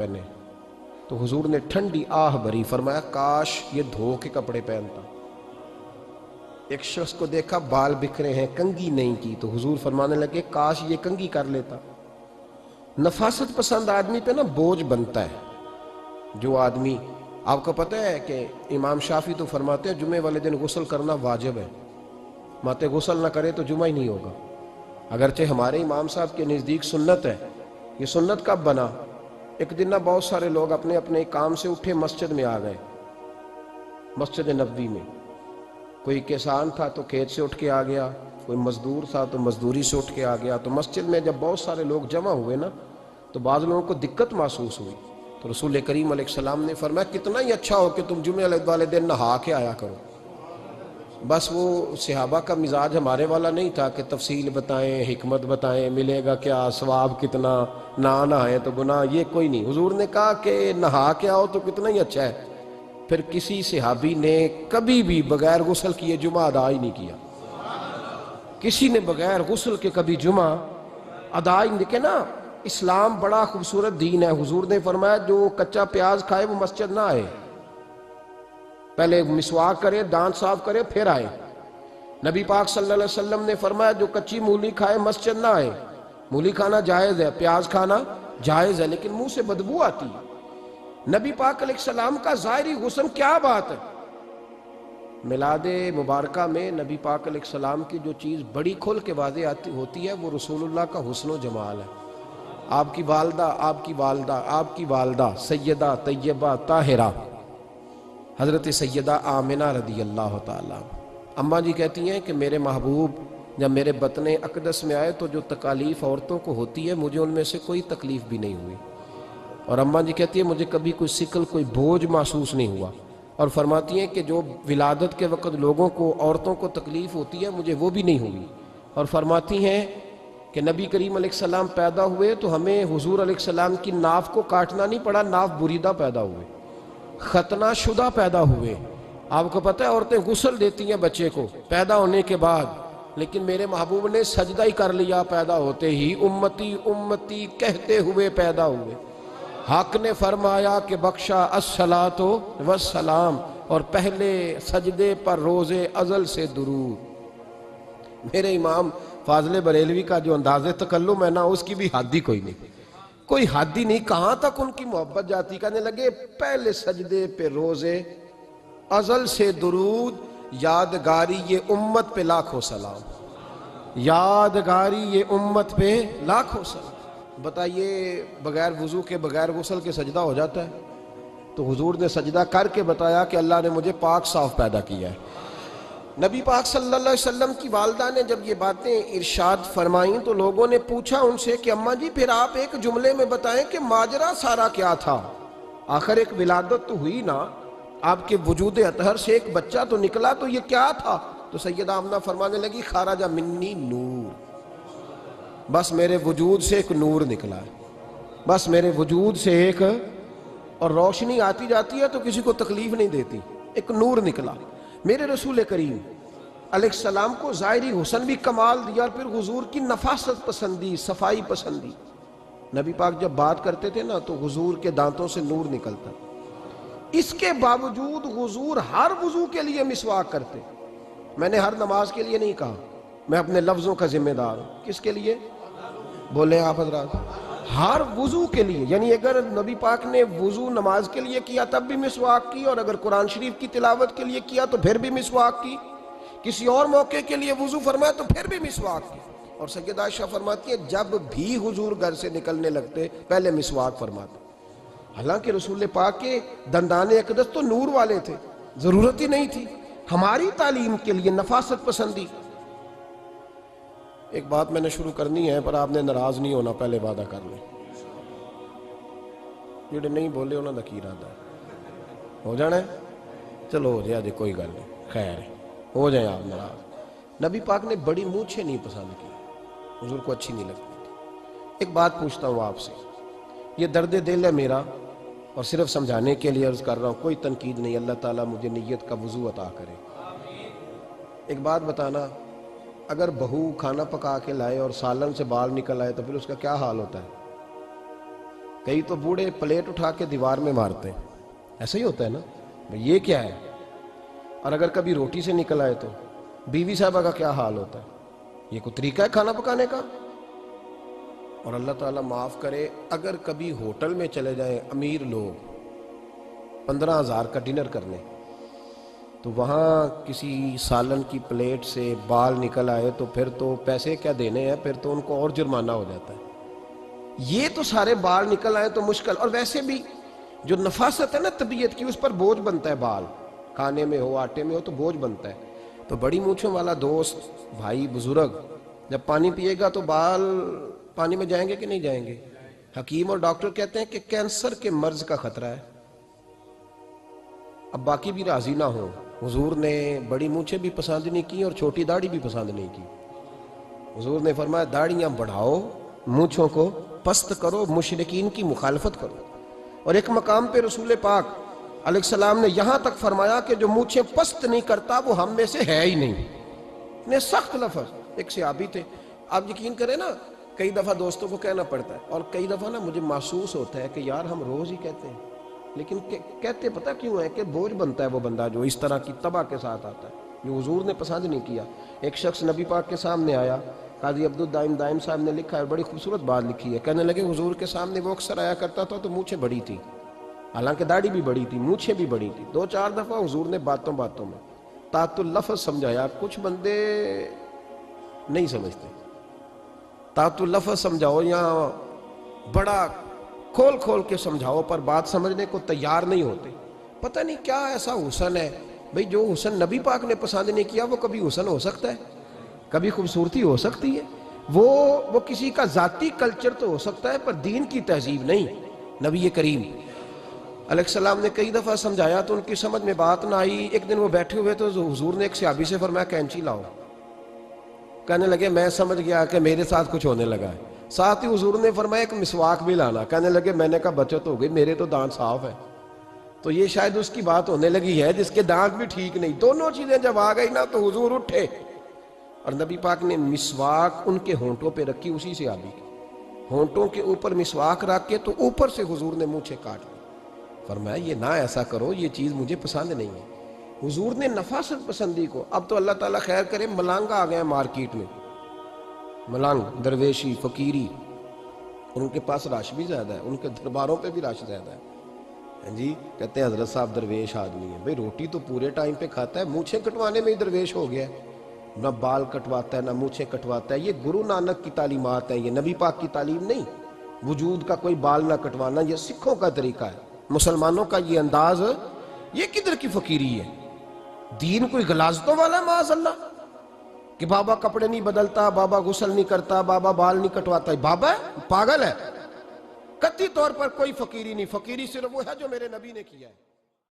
پہنے تو حضور نے ٹھنڈی آہ بھری، فرمایا کاش یہ دھو کے کپڑے پہنتا۔ ایک شخص کو دیکھا بال بکھرے ہیں، کنگھی نہیں کی، تو حضور فرمانے لگے کاش یہ کنگھی کر لیتا۔ نفاست پسند آدمی پہ نا بوجھ بنتا ہے۔ جو آدمی، آپ کو پتہ ہے کہ امام شافعی تو فرماتے ہیں جمعے والے دن غسل کرنا واجب ہے، ماتے غسل نہ کرے تو جمعہ ہی نہیں ہوگا۔ اگرچہ ہمارے امام صاحب کے نزدیک سنت ہے۔ یہ سنت کب بنا؟ ایک دن نہ بہت سارے لوگ اپنے اپنے کام سے اٹھے مسجد میں آ گئے، مسجد نبوی میں۔ کوئی کسان تھا تو کھیت سے اٹھ کے آ گیا، کوئی مزدور تھا تو مزدوری سے اٹھ کے آ گیا۔ تو مسجد میں جب بہت سارے لوگ جمع ہوئے نا تو بعض لوگوں کو دقت محسوس ہوئی، تو رسول کریم علیہ السلام نے فرمایا کتنا ہی اچھا ہو کہ تم جمعے والے دن نہا کے آیا کرو۔ بس وہ صحابہ کا مزاج ہمارے والا نہیں تھا کہ تفصیل بتائیں، حکمت بتائیں، ملے گا کیا، ثواب کتنا، نہ نہائے تو گناہ، یہ کوئی نہیں۔ حضور نے کہا کہ نہا کے آؤ تو کتنا ہی اچھا ہے۔ پھر کسی صحابی نے کبھی بھی بغیر غسل کیے جمعہ ادا ہی نہیں کیا۔ کسی نے بغیر غسل کے کبھی جمعہ ادا ہی نہیں کیا نا۔ اسلام بڑا خوبصورت دین ہے۔ حضور نے فرمایا جو کچا پیاز کھائے وہ مسجد نہ آئے، پہلے مسواک کرے، دانت صاف کرے، پھر آئے۔ نبی پاک صلی اللہ علیہ وسلم نے فرمایا جو کچی مولی کھائے مسجد نہ آئے۔ مولی کھانا جائز ہے، پیاز کھانا جائز ہے، لیکن منہ سے بدبو آتی ہے۔ نبی پاک علیہ السلام کا ظاہری حسن کیا بات ہے۔ میلاد مبارکہ میں نبی پاک علیہ السلام کی جو چیز بڑی کھل کے واضح ہوتی ہے وہ رسول اللہ کا حسن و جمال ہے۔ آپ کی والدہ سیدہ طیبہ طاہرہ حضرت سیدہ آمنہ رضی اللہ تعالیٰ، اماں جی کہتی ہیں کہ میرے محبوب جب میرے بطن اقدس میں آئے تو جو تکالیف عورتوں کو ہوتی ہے مجھے ان میں سے کوئی تکلیف بھی نہیں ہوئی، اور اماں جی کہتی ہیں مجھے کبھی کوئی ثقل، کوئی بوجھ محسوس نہیں ہوا، اور فرماتی ہیں کہ جو ولادت کے وقت لوگوں کو، عورتوں کو تکلیف ہوتی ہے مجھے وہ بھی نہیں ہوئی، اور فرماتی ہیں کہ نبی کریم علیہ السلام پیدا ہوئے تو ہمیں حضور علیہ السلام کی ناف کو کاٹنا نہیں پڑا، ناف بریدہ پیدا ہوئے، ختنہ شدہ پیدا ہوئے۔ آپ کو پتہ ہے عورتیں غسل دیتی ہیں بچے کو پیدا ہونے کے بعد، لیکن میرے محبوب نے سجدہ ہی کر لیا پیدا ہوتے ہی، امتی امتی کہتے ہوئے پیدا ہوئے۔ حق نے فرمایا کہ بخشا الصلاۃ والسلام، اور پہلے سجدے پر روز ازل سے درود۔ میرے امام فاضل بریلوی کا جو انداز تکلم ہے نا اس کی بھی حد ہی کوئی نہیں، کوئی حد ہی نہیں، کہاں تک ان کی محبت جاتی، کہنے لگے پہلے سجدے پہ روز ازل سے درود، یادگاری یہ امت پہ لاکھوں سلام، یادگاری یہ امت پہ لاکھوں سلام۔ بتائیے بغیر وضو کے، بغیر غسل کے سجدہ ہو جاتا ہے؟ تو حضور نے سجدہ کر کے بتایا کہ اللہ نے مجھے پاک صاف پیدا کیا ہے۔ نبی پاک صلی اللہ علیہ وسلم کی والدہ نے جب یہ باتیں ارشاد فرمائیں تو لوگوں نے پوچھا ان سے کہ اماں جی پھر آپ ایک جملے میں بتائیں کہ ماجرا سارا کیا تھا، آخر ایک ولادت تو ہوئی نا، آپ کے وجود اطہر سے ایک بچہ تو نکلا، تو یہ کیا تھا؟ تو سیدہ آمنہ فرمانے لگی خارج منی نور، بس میرے وجود سے ایک نور نکلا ہے، بس میرے وجود سے ایک، اور روشنی آتی جاتی ہے تو کسی کو تکلیف نہیں دیتی، ایک نور نکلا۔ میرے رسول کریم علیہ السلام کو ظاہری حسن بھی کمال دیا، اور پھر حضور کی نفاست پسندی، صفائی پسندی۔ نبی پاک جب بات کرتے تھے نا تو حضور کے دانتوں سے نور نکلتا، اس کے باوجود حضور ہر وضو کے لیے مسواک کرتے۔ میں نے ہر نماز کے لیے نہیں کہا، میں اپنے لفظوں کا ذمہ دار ہوں۔ کس کے لیے بولیں آپ حضرات؟ ہر وضو کے لیے، یعنی اگر نبی پاک نے وضو نماز کے لیے کیا تب بھی مسواک کی، اور اگر قرآن شریف کی تلاوت کے لیے کیا تو پھر بھی مسواک کی، کسی اور موقع کے لیے وضو فرمایا تو پھر بھی مسواک کی۔ اور سیدہ عائشہ فرماتی ہے جب بھی حضور گھر سے نکلنے لگتے پہلے مسواک فرماتے، حالانکہ رسول پاک کے دندان اقدس تو نور والے تھے، ضرورت ہی نہیں تھی۔ ہماری تعلیم کے لیے نفاست پسندی۔ ایک بات میں نے شروع کرنی ہے پر آپ نے ناراض نہیں ہونا، پہلے وعدہ کر لیں، جڑے نہیں بولے انہوں نے کی ارادہ ہو جانا ہے، چلو ہو جائے جی، کوئی گل نہیں، خیر ہے، ہو جائیں آپ ناراض۔ نبی پاک نے بڑی مونچھیں نہیں پسند کی، حضور کو اچھی نہیں لگتی تھی۔ ایک بات پوچھتا ہوں آپ سے، یہ درد دل ہے میرا اور صرف سمجھانے کے لیے عرض کر رہا ہوں، کوئی تنقید نہیں، اللہ تعالیٰ مجھے نیت کا وضو عطا کرے۔ ایک بات بتانا، اگر بہو کھانا پکا کے لائے اور سالن سے بال نکل آئے تو پھر اس کا کیا حال ہوتا ہے؟ کئی تو بوڑھے پلیٹ اٹھا کے دیوار میں مارتے ہیں، ایسا ہی ہوتا ہے نا، یہ کیا ہے؟ اور اگر کبھی روٹی سے نکل آئے تو بیوی صاحبہ کا کیا حال ہوتا ہے؟ یہ کوئی طریقہ ہے کھانا پکانے کا؟ اور اللہ تعالیٰ معاف کرے، اگر کبھی ہوٹل میں چلے جائیں امیر لوگ 15,000 کا ڈنر کرنے، تو وہاں کسی سالن کی پلیٹ سے بال نکل آئے تو پھر تو پیسے کیا دینے ہیں، پھر تو ان کو اور جرمانہ ہو جاتا ہے۔ یہ تو سارے بال نکل آئے تو مشکل، اور ویسے بھی جو نفاست ہے نا طبیعت کی، اس پر بوجھ بنتا ہے، بال کھانے میں ہو آٹے میں ہو تو بوجھ بنتا ہے۔ تو بڑی مونچھوں والا دوست بھائی بزرگ جب پانی پیے گا تو بال پانی میں جائیں گے کہ نہیں جائیں گے؟ حکیم اور ڈاکٹر کہتے ہیں کہ کینسر کے مرض کا خطرہ ہے۔ اب باقی بھی راضی نہ ہوں، حضور نے بڑی مونچھیں بھی پسند نہیں کی اور چھوٹی داڑھی بھی پسند نہیں کی۔ حضور نے فرمایا داڑھیاں بڑھاؤ، مونچھوں کو پست کرو، مشرکین کی مخالفت کرو۔ اور ایک مقام پہ رسول پاک علیہ السلام نے یہاں تک فرمایا کہ جو مونچھیں پست نہیں کرتا وہ ہم میں سے ہے ہی نہیں۔ اتنے سخت لفظ۔ ایک صحابی تھے، آپ یقین کریں نا، کئی دفعہ دوستوں کو کہنا پڑتا ہے، اور کئی دفعہ نا مجھے محسوس ہوتا ہے کہ یار ہم روز ہی کہتے ہیں، لیکن کہتے پتہ کیوں ہے کہ بوجھ بنتا ہے وہ بندہ جو اس طرح کی تباہ کے ساتھ آتا ہے، جو حضور نے پسند نہیں کیا۔ ایک شخص نبی پاک کے سامنے آیا، قاضی عبدالدائم دائم صاحب نے لکھا ہے، بڑی خوبصورت بات لکھی ہے، کہنے لگے حضور کے سامنے وہ اکثر آیا کرتا تھا تو مونچھیں بڑی تھی، حالانکہ داڑھی بھی بڑی تھی، مونچھیں بھی بڑی تھی۔ 2-4 دفعہ حضور نے باتوں باتوں میں تات اللفظ سمجھایا۔ کچھ بندے نہیں سمجھتے، تات اللفظ سمجھاؤ یا بڑا کھول کھول کے سمجھاؤ پر بات سمجھنے کو تیار نہیں ہوتے۔ پتہ نہیں کیا ایسا حسن ہے بھئی، جو حسن نبی پاک نے پسند نہیں کیا وہ کبھی حسن ہو سکتا ہے، کبھی خوبصورتی ہو سکتی ہے؟ وہ کسی کا ذاتی کلچر تو ہو سکتا ہے پر دین کی تہذیب نہیں۔ نبی کریم علیہ السلام نے کئی دفعہ سمجھایا تو ان کی سمجھ میں بات نہ آئی۔ ایک دن وہ بیٹھے ہوئے تو حضور نے ایک صحابی سے فرمایا کینچی لاؤ۔ کہنے لگے میں سمجھ گیا کہ میرے ساتھ کچھ ہونے لگا ہے۔ ساتھ ہی حضور نے فرمایا ایک مسواک بھی لانا۔ کہنے لگے میں نے کہا بچت ہو گئی، میرے تو دانت صاف ہے۔ تو یہ شاید اس کی بات ہونے لگی ہے جس کے دانت بھی ٹھیک نہیں۔ دونوں چیزیں جب آ گئی نا تو حضور اٹھے اور نبی پاک نے مسواک ان کے ہونٹوں پہ رکھی، اسی سے آبی کی ہونٹوں کے اوپر مسواک رکھ کے تو اوپر سے حضور نے مونچھیں کاٹ لی۔ فرمایا یہ نہ ایسا کرو، یہ چیز مجھے پسند نہیں ہے۔ حضور نے نفاست پسندی کو۔ اب تو اللہ تعالیٰ خیر کرے، ملانگ آ گئے مارکیٹ میں، ملانگ درویشی فقیری، اور ان کے پاس رش بھی زیادہ ہے، ان کے درباروں پہ بھی رش زیادہ ہے۔ جی کہتے ہیں حضرت صاحب درویش آدمی ہے۔ بھئی روٹی تو پورے ٹائم پہ کھاتا ہے، مونچھیں کٹوانے میں ہی درویش ہو گیا ہے، نہ بال کٹواتا ہے نہ مونچھیں کٹواتا ہے۔ یہ گرو نانک کی تعلیمات ہیں، یہ نبی پاک کی تعلیم نہیں۔ وجود کا کوئی بال نہ کٹوانا یہ سکھوں کا طریقہ ہے، مسلمانوں کا یہ انداز، یہ کدھر کی فقیری ہے؟ دین کوئی غلاظتوں والا ہے معاذ اللہ، کہ بابا کپڑے نہیں بدلتا، بابا غسل نہیں کرتا، بابا بال نہیں کٹواتا۔ بابا ہے؟ پاگل ہے؟ قطعی طور پر کوئی فقیری نہیں، فقیری صرف وہ ہے جو میرے نبی نے کیا ہے۔